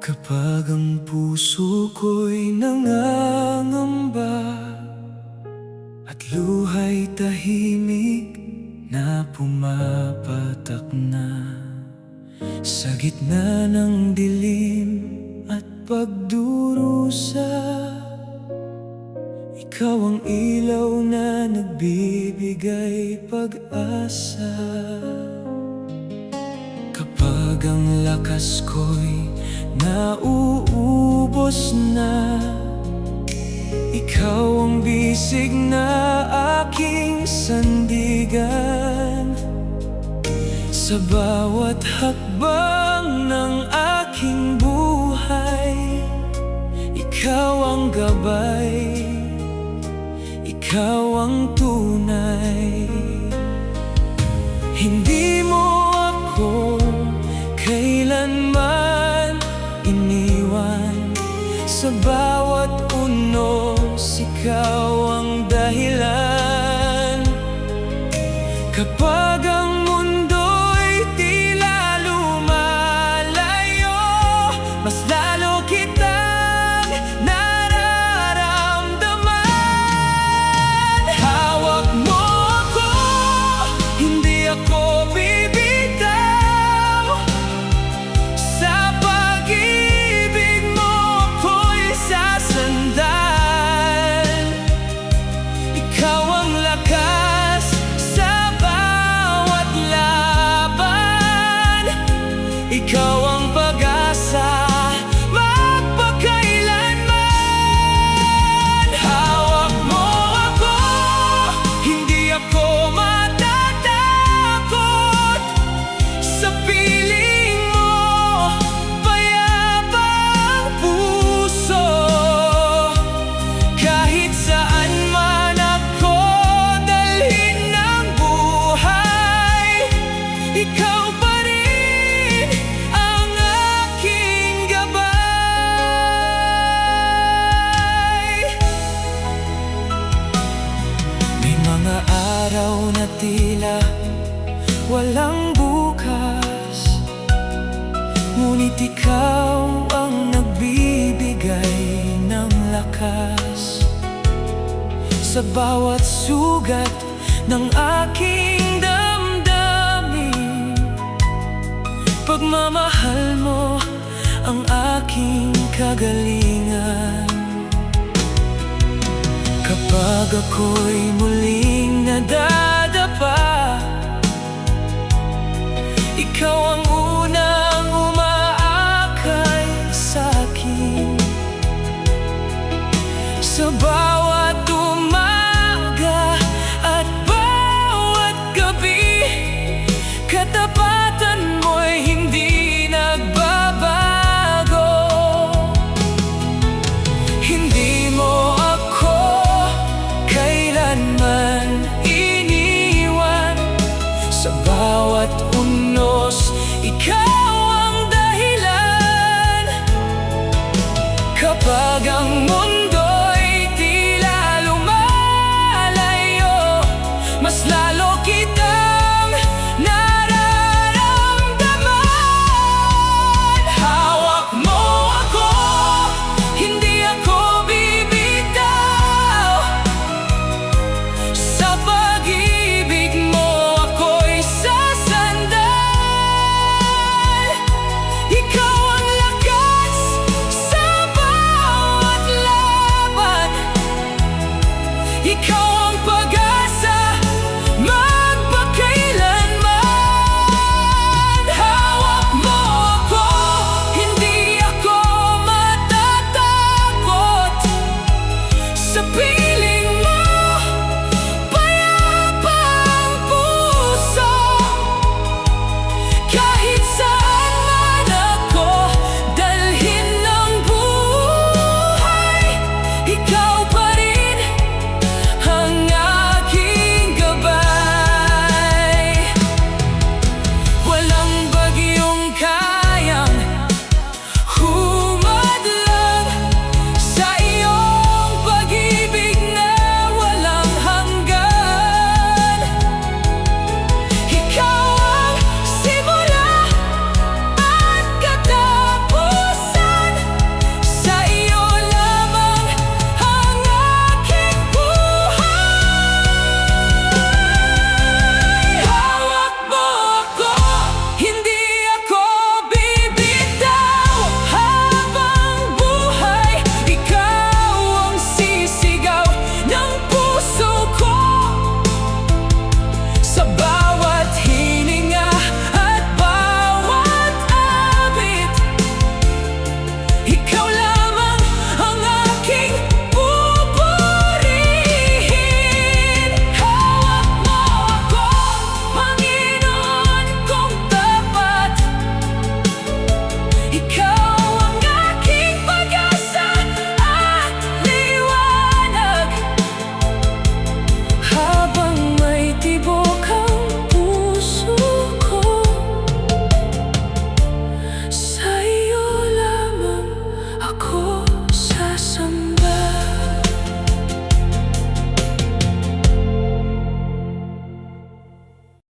Kapag ang puso ko'y nangangamba at luha'y tahimik na pumapatak na sa gitna ng dilim at pagdurusa, ikaw ang ilaw na nagbibigay pag-asa. Kapag ang lakas ko'y nauubos na, ikaw ang bisig na aking sandigan. Sa bawat hakbang ng aking buhay, ikaw ang gabay, ikaw ang tunay. Hindi mo ako kailanman iniwan. Sa bawat unos, ikaw ang dahilan. Kapag ang mundo'y tila lumalayo, mas lalo kitang nararamdaman. Hawak mo ako, hindi ako bibitaw. Sa pag-ibig mo ako'y sasandan. Ikaw ang lakas sa bawat laban, ikaw ang pag-asa magpakailanman. Hawak mo ako, hindi ako matatakot. Sa piling mo, payapang puso. Kahit saan man ako dalhin ng buhay, ikaw pa rin ang aking gabay. May mga araw na tila walang bukas, ngunit ikaw ang nagbibigay ng lakas. Sa bawat sugat ng aking damdamin, pagmamahal mo ang aking kagalingan. Kapag ako'y muling nadamay,